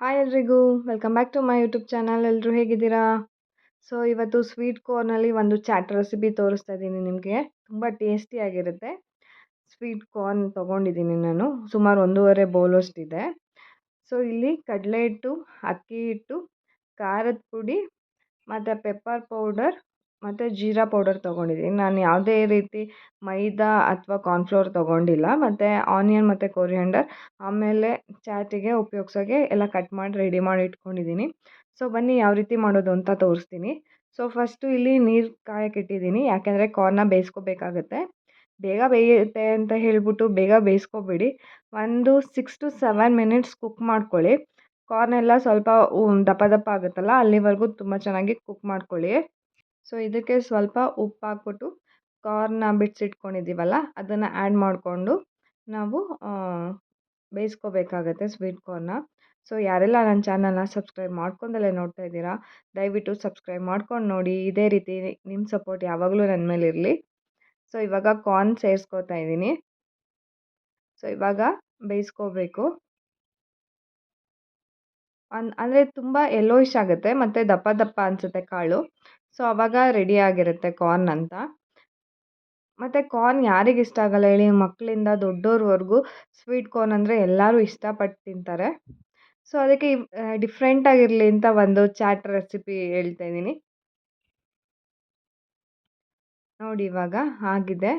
Hi ಎಲ್ರಿಗೂ, welcome back to my YouTube channel. ಎಲ್ಲರೂ ಹೇಗಿದ್ದೀರಾ? ಸೊ ಇವತ್ತು ಸ್ವೀಟ್ ಕಾರ್ನಲ್ಲಿ ಒಂದು ಚಾಟ್ ರೆಸಿಪಿ ತೋರಿಸ್ತಾ ಇದ್ದೀನಿ ನಿಮಗೆ. ತುಂಬ ಟೇಸ್ಟಿಯಾಗಿರುತ್ತೆ. ಸ್ವೀಟ್ ಕಾರ್ನ್ ತೊಗೊಂಡಿದ್ದೀನಿ ನಾನು, ಸುಮಾರು 1.5 ಬೌಲಷ್ಟಿದೆ. ಸೊ ಇಲ್ಲಿ ಕಡಲೆ ಹಿಟ್ಟು, ಅಕ್ಕಿ ಹಿಟ್ಟು, ಖಾರದ ಪುಡಿ ಮತ್ತು ಪೆಪ್ಪರ್ ಪೌಡರ್ ಮತ್ತು ಜೀರಾ ಪೌಡರ್ ತೊಗೊಂಡಿದ್ದೀನಿ. ನಾನು ಯಾವುದೇ ರೀತಿ ಮೈದಾ ಅಥವಾ ಕಾರ್ನ್ಫ್ಲೋರ್ ತೊಗೊಂಡಿಲ್ಲ. ಮತ್ತು ಆನಿಯನ್ ಮತ್ತು ಕೊರಿಯಾಂಡರ್, ಆಮೇಲೆ ಚಾಟಿಗೆ ಉಪಯೋಗ್ಸೋಕ್ಕೆ ಎಲ್ಲ ಕಟ್ ಮಾಡಿ ರೆಡಿ ಮಾಡಿ ಇಟ್ಕೊಂಡಿದ್ದೀನಿ. ಸೊ ಬನ್ನಿ ಯಾವ ರೀತಿ ಮಾಡೋದು ಅಂತ ತೋರಿಸ್ತೀನಿ. ಸೊ ಫಸ್ಟು ಇಲ್ಲಿ ನೀರು ಕಾಯಕ್ಕಿಟ್ಟಿದ್ದೀನಿ, ಯಾಕೆಂದರೆ ಕಾರ್ನ ಬೇಯಿಸ್ಕೋಬೇಕಾಗತ್ತೆ. ಬೇಗ ಬೇಯುತ್ತೆ ಅಂತ ಹೇಳ್ಬಿಟ್ಟು ಬೇಗ ಬೇಯಿಸ್ಕೊಬೇಡಿ. ಒಂದು 6 to 7 ಮಿನಿಟ್ಸ್ ಕುಕ್ ಮಾಡ್ಕೊಳ್ಳಿ. ಕಾರ್ನ್ ಎಲ್ಲ ಸ್ವಲ್ಪ ದಪ್ಪ ದಪ್ಪ ಆಗುತ್ತಲ್ಲ, ಅಲ್ಲಿವರೆಗೂ ತುಂಬ ಚೆನ್ನಾಗಿ ಕುಕ್ ಮಾಡ್ಕೊಳ್ಳಿ. ಸೊ ಇದಕ್ಕೆ ಸ್ವಲ್ಪ ಉಪ್ಪು ಹಾಕ್ಬಿಟ್ಟು ಕಾರ್ನ ಬಿಡಿಸಿಟ್ಕೊಂಡಿದ್ದೀವಲ್ಲ ಅದನ್ನು ಆ್ಯಡ್ ಮಾಡಿಕೊಂಡು ನಾವು ಬೇಯಿಸ್ಕೋಬೇಕಾಗತ್ತೆ ಸ್ವೀಟ್ ಕಾರ್ನ. ಸೊ ಯಾರೆಲ್ಲ ನನ್ನ ಚಾನಲ್ನ ಸಬ್ಸ್ಕ್ರೈಬ್ ಮಾಡ್ಕೊಂಡಲ್ಲೇ ನೋಡ್ತಾ ಇದ್ದೀರಾ, ದಯವಿಟ್ಟು ಸಬ್ಸ್ಕ್ರೈಬ್ ಮಾಡ್ಕೊಂಡು ನೋಡಿ. ಇದೇ ರೀತಿ ನಿಮ್ಮ ಸಪೋರ್ಟ್ ಯಾವಾಗಲೂ ನನ್ನ ಮೇಲೆ ಇರಲಿ. ಸೊ ಇವಾಗ ಕಾರ್ನ್ ಸೇರಿಸ್ಕೋತಾ ಇದ್ದೀನಿ. ಸೊ ಇವಾಗ ಬೇಯಿಸ್ಕೋಬೇಕು. ಅಂದರೆ ತುಂಬ ಯೆಲ್ಲೋಯಿಶ್ ಆಗುತ್ತೆ ಮತ್ತು ದಪ್ಪ ದಪ್ಪ ಅನಿಸುತ್ತೆ ಕಾಳು. ಸೊ ಆವಾಗ ರೆಡಿ ಆಗಿರುತ್ತೆ ಕಾರ್ನ್ ಅಂತ. ಮತ್ತು ಕಾರ್ನ್ ಯಾರಿಗೆ ಇಷ್ಟ ಆಗಲ್ಲ ಹೇಳಿ, ಮಕ್ಕಳಿಂದ ದೊಡ್ಡೋರ್ವರೆಗೂ ಸ್ವೀಟ್ ಕಾರ್ನ್ ಅಂದರೆ ಎಲ್ಲರೂ ಇಷ್ಟಪಟ್ಟು ತಿಂತಾರೆ. ಸೊ ಅದಕ್ಕೆ ಡಿಫ್ರೆಂಟಾಗಿರಲಿ ಅಂತ ಒಂದು ಚಾಟ್ ರೆಸಿಪಿ ಹೇಳ್ತಾ ಇದ್ದೀನಿ. ನೋಡಿ ಇವಾಗ ಆಗಿದೆ,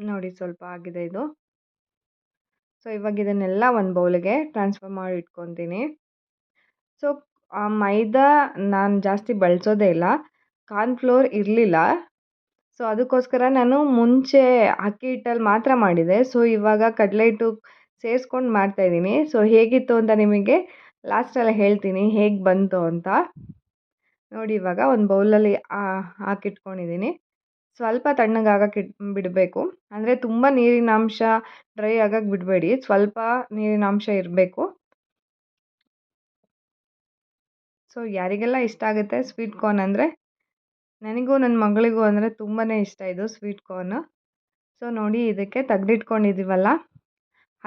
ನೋಡಿ ಸ್ವಲ್ಪ ಆಗಿದೆ ಇದು. ಸೊ ಇವಾಗ ಇದನ್ನೆಲ್ಲ ಒಂದು ಬೌಲಿಗೆ ಟ್ರಾನ್ಸ್ಫರ್ ಮಾಡಿ ಇಟ್ಕೊತೀನಿ. ಸೊ ಮೈದಾ ನಾನು ಜಾಸ್ತಿ ಬಳಸೋದೇ ಇಲ್ಲ, ಕಾರ್ನ್ಫ್ಲೋರ್ ಇರಲಿಲ್ಲ. ಸೊ ಅದಕ್ಕೋಸ್ಕರ ನಾನು ಮುಂಚೆ ಅಕ್ಕಿ ಹಿಟ್ಟಲ್ಲಿ ಮಾತ್ರ ಮಾಡಿದೆ. ಸೊ ಇವಾಗ ಕಡಲೆ ಹಿಟ್ಟು ಸೇರಿಸ್ಕೊಂಡು ಮಾಡ್ತಾಯಿದ್ದೀನಿ. ಸೊ ಹೇಗಿತ್ತು ಅಂತ ನಿಮಗೆ ಲಾಸ್ಟಲ್ಲಿ ಹೇಳ್ತೀನಿ, ಹೇಗೆ ಬಂತು ಅಂತ. ನೋಡಿ ಇವಾಗ ಒಂದು ಬೌಲಲ್ಲಿ ಹಾಕಿಟ್ಕೊಂಡಿದ್ದೀನಿ. ಸ್ವಲ್ಪ ತಣ್ಣಗಾಗಕ್ಕೆ ಬಿಡಬೇಕು. ಅಂದರೆ ತುಂಬ ನೀರಿನಾಂಶ ಡ್ರೈ ಆಗಕ್ಕೆ ಬಿಡಬೇಡಿ, ಸ್ವಲ್ಪ ನೀರಿನಾಂಶ ಇರಬೇಕು. ಸೊ ಯಾರಿಗೆಲ್ಲ ಇಷ್ಟ ಆಗುತ್ತೆ ಸ್ವೀಟ್ ಕಾರ್ನ್ ಅಂದರೆ, ನನಗೂ ನನ್ನ ಮಗಳಿಗೂ ಅಂದರೆ ತುಂಬಾ ಇಷ್ಟ ಇದು ಸ್ವೀಟ್ ಕಾರ್ನ್. ಸೊ ನೋಡಿ ಇದಕ್ಕೆ ತೆಗೆದಿಟ್ಕೊಂಡಿದ್ದೀವಲ್ಲ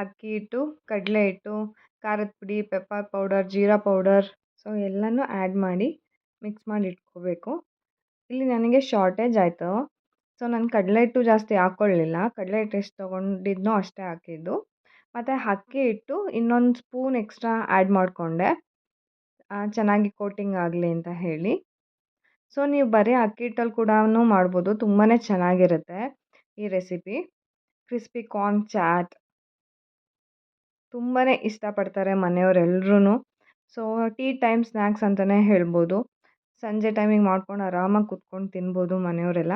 ಅಕ್ಕಿ ಹಿಟ್ಟು, ಕಡಲೆ ಹಿಟ್ಟು, ಖಾರದ ಪುಡಿ, pepper powder, jeera powder, so ಎಲ್ಲನೂ ಆ್ಯಡ್ ಮಾಡಿ ಮಿಕ್ಸ್ ಮಾಡಿ ಇಟ್ಕೋಬೇಕು. ಇಲ್ಲಿ ನನಗೆ ಶಾರ್ಟೇಜ್ ಆಯಿತು. ಸೊ ನಾನು ಕಡಲೆ ಹಿಟ್ಟು ಜಾಸ್ತಿ ಹಾಕ್ಕೊಳ್ಳಿಲ್ಲ, ಕಡಲೆ ಹಿಟ್ಟು ಎಷ್ಟು ತೊಗೊಂಡಿದ್ನೋ ಅಷ್ಟೇ ಹಾಕಿದ್ದು. ಮತ್ತು ಅಕ್ಕಿ ಹಿಟ್ಟು ಇನ್ನೊಂದು ಸ್ಪೂನ್ ಎಕ್ಸ್ಟ್ರಾ ಆ್ಯಡ್ ಮಾಡಿಕೊಂಡೆ, ಚೆನ್ನಾಗಿ ಕೋಟಿಂಗ್ ಆಗಲಿ ಅಂತ ಹೇಳಿ. ಸೊ ನೀವು ಬರೀ ಅಕ್ಕಿ ಹಿಟ್ಟಲ್ಲಿ ಕೂಡ ಮಾಡ್ಬೋದು, ತುಂಬಾ ಚೆನ್ನಾಗಿರುತ್ತೆ ಈ ರೆಸಿಪಿ. ಕ್ರಿಸ್ಪಿ ಕಾರ್ನ್ ಚಾಟ್ ತುಂಬಾ ಇಷ್ಟಪಡ್ತಾರೆ ಮನೆಯವರೆಲ್ಲರೂ. ಸೊ ಟೀ ಟೈಮ್ ಸ್ನ್ಯಾಕ್ಸ್ ಅಂತಲೇ ಹೇಳ್ಬೋದು. ಸಂಜೆ ಟೈಮಿಗೆ ಮಾಡ್ಕೊಂಡು ಆರಾಮಾಗಿ ಕುತ್ಕೊಂಡು ತಿನ್ಬೋದು ಮನೆಯವರೆಲ್ಲ.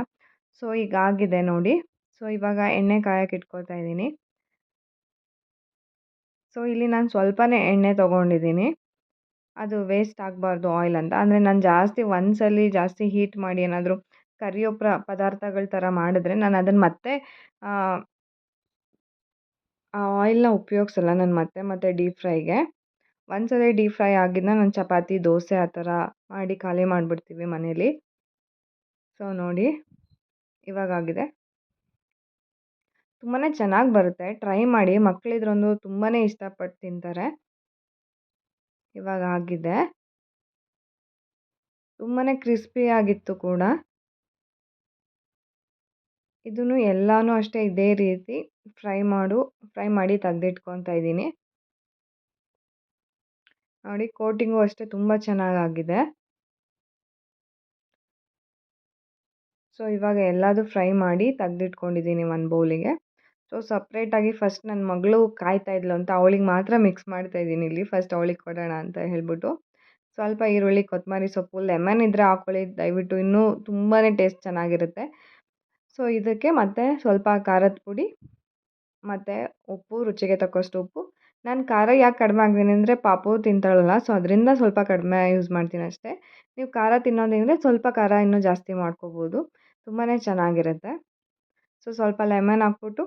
ಸೊ ಈಗ ಆಗಿದೆ ನೋಡಿ. ಸೊ ಇವಾಗ ಎಣ್ಣೆ ಕಾಯಕ್ಕೆ ಇಟ್ಕೊಳ್ತಾ ಇದ್ದೀನಿ. ಸೊ ಇಲ್ಲಿ ನಾನು ಸ್ವಲ್ಪನೇ ಎಣ್ಣೆ ತೊಗೊಂಡಿದ್ದೀನಿ, ಅದು ವೇಸ್ಟ್ ಆಗಬಾರ್ದು ಆಯಿಲ್ ಅಂತ. ಅಂದರೆ ನಾನು ಜಾಸ್ತಿ ಒಂದ್ಸಲಿ ಜಾಸ್ತಿ ಹೀಟ್ ಮಾಡಿ ಏನಾದರೂ ಕರಿಯೋ ಪದಾರ್ಥಗಳ ಥರ ಮಾಡಿದ್ರೆ ನಾನು ಅದನ್ನು ಮತ್ತೆ ಆ ಆಯಿಲ್ನ ಉಪಯೋಗಿಸಲ್ಲ ನಾನು ಮತ್ತೆ ಡೀಪ್ ಫ್ರೈಗೆ. ಒಂದ್ಸಲ ಡೀಪ್ ಫ್ರೈ ಆಗಿದ್ದನ್ನ ನಾನು ಚಪಾತಿ, ದೋಸೆ ಆ ಥರ ಮಾಡಿ ಖಾಲಿ ಮಾಡಿಬಿಡ್ತೀವಿ ಮನೇಲಿ. ಸೊ ನೋಡಿ ಇವಾಗಾಗಿದೆ. ತುಂಬಾ ಚೆನ್ನಾಗಿ ಬರುತ್ತೆ, ಟ್ರೈ ಮಾಡಿ. ಮಕ್ಕಳಿದ್ರೊಂದು ತುಂಬಾ ಇಷ್ಟಪಟ್ಟು ತಿಂತಾರೆ. ಇವಾಗ ಆಗಿದೆ, ತುಂಬಾ ಕ್ರಿಸ್ಪಿಯಾಗಿತ್ತು ಕೂಡ. ಇದನ್ನು ಎಲ್ಲನೂ ಅಷ್ಟೇ ಇದೇ ರೀತಿ ಫ್ರೈ ಮಾಡಿ ತೆಗೆದಿಟ್ಕೊತಾ ಇದ್ದೀನಿ. ನೋಡಿ ಕೋಟಿಂಗು ಅಷ್ಟೇ ತುಂಬ ಚೆನ್ನಾಗಾಗಿದೆ. ಸೊ ಇವಾಗ ಎಲ್ಲದೂ ಫ್ರೈ ಮಾಡಿ ತೆಗೆದಿಟ್ಕೊಂಡಿದ್ದೀನಿ ಒಂದು ಬೌಲಿಗೆ. ಸೊ ಸಪ್ರೇಟಾಗಿ ಫಸ್ಟ್ ನನ್ನ ಮಗಳು ಕಾಯ್ತಾ ಇದ್ಲು ಅಂತ ಅವಳಿಗೆ ಮಾತ್ರ ಮಿಕ್ಸ್ ಮಾಡ್ತಾಯಿದ್ದೀನಿ ಇಲ್ಲಿ, ಫಸ್ಟ್ ಅವಳಿಗೆ ಕೊಡೋಣ ಅಂತ ಹೇಳ್ಬಿಟ್ಟು. ಸ್ವಲ್ಪ ಈರುಳ್ಳಿ, ಕೊತ್ತಂಬರಿ ಸೊಪ್ಪು, ಲೆಮನ್ ಇದ್ದರೆ ಹಾಕ್ಕೊಳ್ಳಿ ದಯವಿಟ್ಟು, ಇನ್ನೂ ತುಂಬಾ ಟೇಸ್ಟ್ ಚೆನ್ನಾಗಿರುತ್ತೆ. ಸೊ ಇದಕ್ಕೆ ಮತ್ತೆ ಸ್ವಲ್ಪ ಖಾರದ ಪುಡಿ ಮತ್ತು ಉಪ್ಪು, ರುಚಿಗೆ ತಕ್ಕಷ್ಟು ಉಪ್ಪು. ನಾನು ಖಾರ ಯಾಕೆ ಕಡಿಮೆ ಹಾಕ್ತೀನಿ ಅಂದರೆ ಪಾಪು ತಿಂತಾಳಲ್ಲ, ಸೊ ಅದರಿಂದ ಸ್ವಲ್ಪ ಕಡಿಮೆ ಯೂಸ್ ಮಾಡ್ತೀನಿ ಅಷ್ಟೇ. ನೀವು ಖಾರ ತಿನ್ನೋದಿದ್ರೆ ಸ್ವಲ್ಪ ಖಾರ ಇನ್ನೂ ಜಾಸ್ತಿ ಮಾಡ್ಕೋಬೋದು, ತುಂಬಾ ಚೆನ್ನಾಗಿರುತ್ತೆ. ಸೊ ಸ್ವಲ್ಪ ಲೆಮನ್ ಹಾಕ್ಬಿಟ್ಟು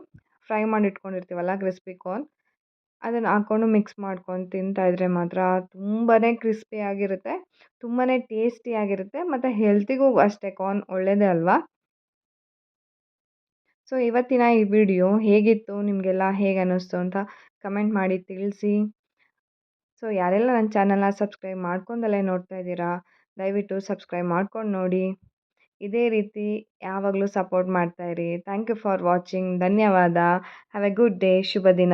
ಫ್ರೈ ಮಾಡಿ ಇಟ್ಕೊಂಡಿರ್ತೀವಲ್ಲ ಕ್ರಿಸ್ಪಿ ಕಾರ್ನ್, ಅದನ್ನು ಹಾಕ್ಕೊಂಡು ಮಿಕ್ಸ್ ಮಾಡ್ಕೊಂಡು ತಿಂತಾಯಿದ್ರೆ ಮಾತ್ರ ತುಂಬಾ ಕ್ರಿಸ್ಪಿಯಾಗಿರುತ್ತೆ, ತುಂಬಾ ಟೇಸ್ಟಿಯಾಗಿರುತ್ತೆ. ಮತ್ತು ಹೆಲ್ತಿಗೂ ಅಷ್ಟೇ ಕಾರ್ನ್ ಒಳ್ಳೆಯದೇ ಅಲ್ವಾ. ಸೊ ಇವತ್ತಿನ ಈ ವಿಡಿಯೋ ಹೇಗಿತ್ತು, ನಿಮಗೆಲ್ಲ ಹೇಗೆ ಅನ್ನಿಸ್ತು ಅಂತ ಕಮೆಂಟ್ ಮಾಡಿ ತಿಳಿಸಿ. ಸೊ ಯಾರೆಲ್ಲ ನನ್ನ ಚಾನಲ್‌ನ ಸಬ್ಸ್ಕ್ರೈಬ್ ಮಾಡ್ಕೊಂಡಲ್ಲೇ ನೋಡ್ತಾ ಇದ್ದೀರಾ, ದಯವಿಟ್ಟು ಸಬ್ಸ್ಕ್ರೈಬ್ ಮಾಡ್ಕೊಂಡು ನೋಡಿ. ಇದೇ ರೀತಿ ಯಾವಾಗಲೂ ಸಪೋರ್ಟ್ ಮಾಡ್ತಾ ಇರಿ. Thank you for watching. ಧನ್ಯವಾದ. Have a good day. ಶುಭ ದಿನ.